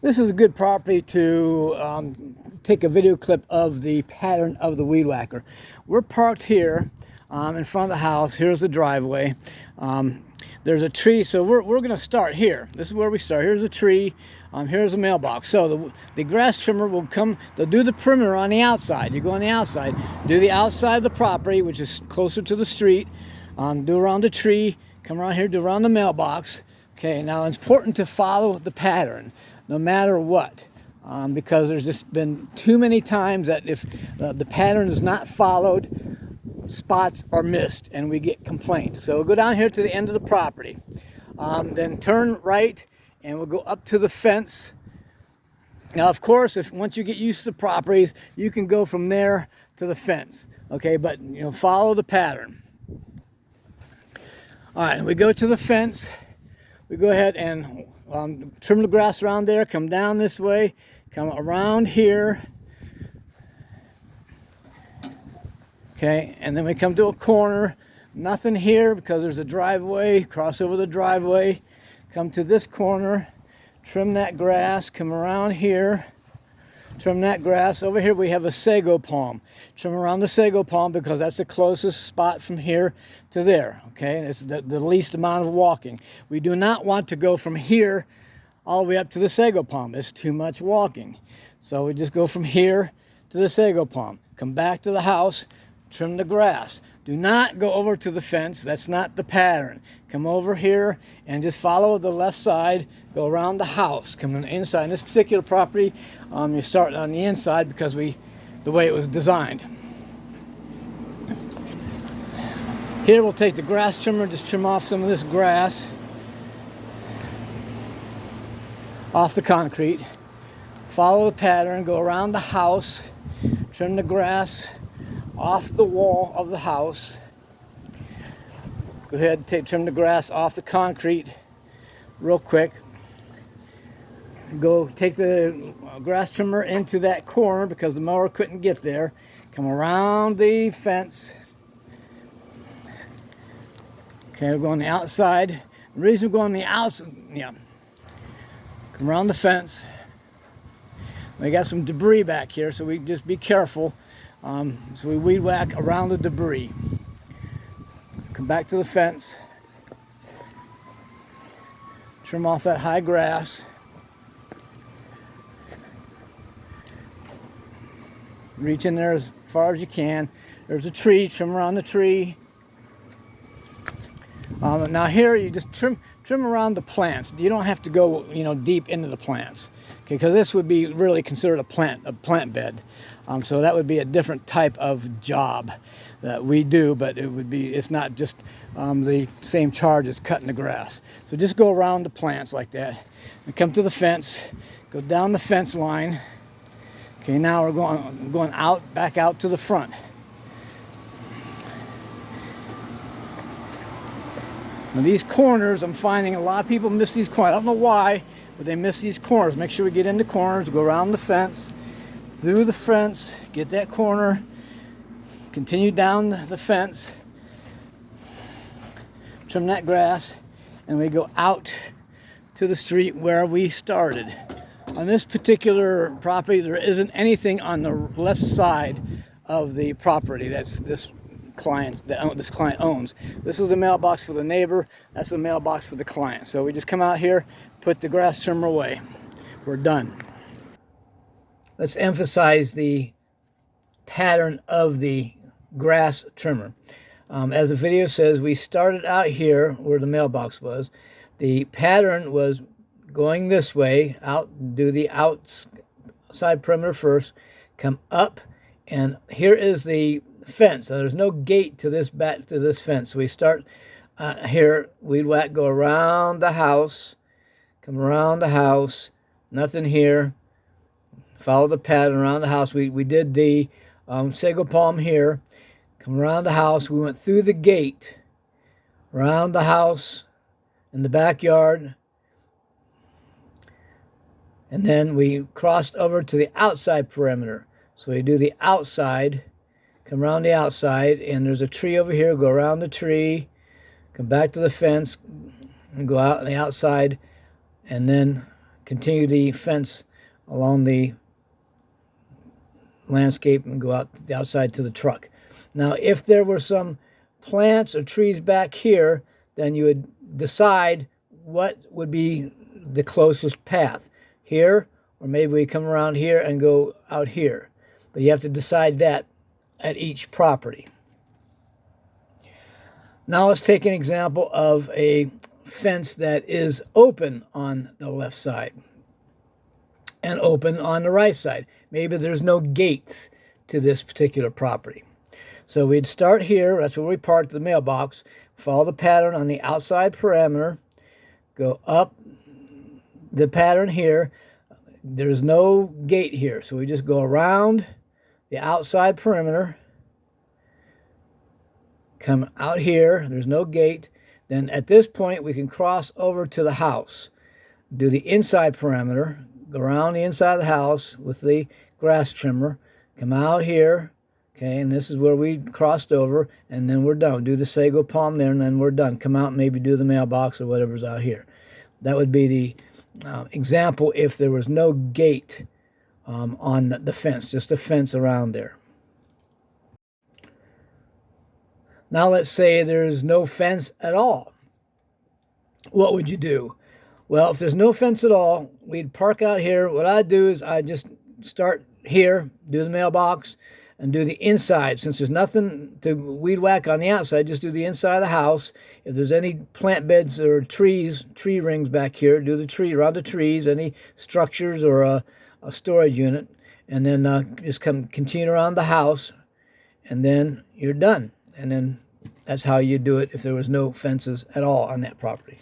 This is a good property to take a video clip of the pattern of the weed whacker. We're parked here in front of the house. Here's the driveway. There's a tree, so we're going to start here. This is where we start. Here's a tree. Here's a mailbox. So the grass trimmer will come. They'll do the perimeter on the outside. You go on the outside, do the outside of the property, which is closer to the street. Do around the tree. Come around here, do around the mailbox. Okay, now it's important to follow the pattern no matter what, because there's just been too many times that if the pattern is not followed, spots are missed and we get complaints. So we'll go down here to the end of the property, then turn right and we'll go up to the fence. Now, of course, if once you get used to the properties, you can go from there to the fence. Okay, but follow the pattern. All right, we go to the fence. We go ahead and trim the grass around there, come down this way, come around here. Okay, and then we come to a corner. Nothing here because there's a driveway. Cross over the driveway, come to this corner, trim that grass, come around here, trim that grass. Over here we have a sago palm. Trim around the sago palm because that's the closest spot from here to there. Okay, it's the least amount of walking. We do not want to go from here all the way up to the sago palm. It's too much walking. So we just go from here to the sago palm. Come back to the house, trim the grass. Do not go over to the fence. That's not the pattern. Come over here and just follow the left side. Go around the house. Come on the inside. In this particular property, you start on the inside because the way it was designed. Here we'll take the grass trimmer, just trim off some of this grass off the concrete. Follow the pattern. Go around the house. Trim the grass off the wall of the house. Go ahead and trim the grass off the concrete real quick. Go take the grass trimmer into that corner because the mower couldn't get there. Come around the fence. Okay, we're going on the outside. The reason we're going on the outside, come around the fence. We got some debris back here, so we just be careful. So we weed whack around the debris. Come back to the fence. Trim off that high grass. Reach in there as far as you can. There's a tree, trim around the tree. Now here you just trim around the plants. You don't have to go deep into the plants, okay? Because this would be really considered a plant bed. So that would be a different type of job that we do, but it's not just the same charge as cutting the grass. So just go around the plants like that and come to the fence. Go down the fence line. Okay, now we're going back out to the front. Now these corners, I'm finding a lot of people miss these corners. I don't know why, but they miss these corners. Make sure we get into corners, go around the fence, through the fence, get that corner, continue down the fence, trim that grass, and we go out to the street where we started. On this particular property, there isn't anything on the left side of the property that this client owns. This is the mailbox for the neighbor. That's the mailbox for the client. So we just come out here, put the grass trimmer away. We're done. Let's emphasize the pattern of the grass trimmer. As the video says, we started out here where the mailbox was. The pattern was going this way, do the outside perimeter first, come up, and here is the fence. Now there's no gate to this fence. So we start here, weed whack, go around the house, come around the house, nothing here. Follow the pattern around the house. We did the sago palm here, come around the house. We went through the gate, around the house, in the backyard, and then we crossed over to the outside perimeter. So we do the outside, come around the outside, and there's a tree over here. Go around the tree, come back to the fence, and go out on the outside, and then continue the fence along the landscape and go out the outside to the truck. Now, if there were some plants or trees back here, then you would decide what would be the closest path, here, or maybe we come around here and go out here. But you have to decide that at each property. Now let's take an example of a fence that is open on the left side and open on the right side. Maybe there's no gates to this particular property. So we'd start here, that's where we parked the mailbox, follow the pattern on the outside perimeter, go up the pattern here. There's no gate here, so we just go around the outside perimeter, come out here, there's no gate. Then at this point we can cross over to the house, do the inside perimeter, go around the inside of the house with the grass trimmer, come out here, okay, and this is where we crossed over, and then we're done. Do the sago palm there, and then we're done. Come out and maybe do the mailbox or whatever's out here. That would be the example if there was no gate on the fence, just a fence around there. Now let's say there's no fence at all. What would you do? Well, if there's no fence at all, we'd park out here. What I'd do is I'd just start here, do the mailbox, and do the inside. Since there's nothing to weed whack on the outside, just do the inside of the house. If there's any plant beds or trees, tree rings back here, do the tree around the trees, any structures or a storage unit, and then just continue around the house, and then you're done. And then that's how you do it if there was no fences at all on that property.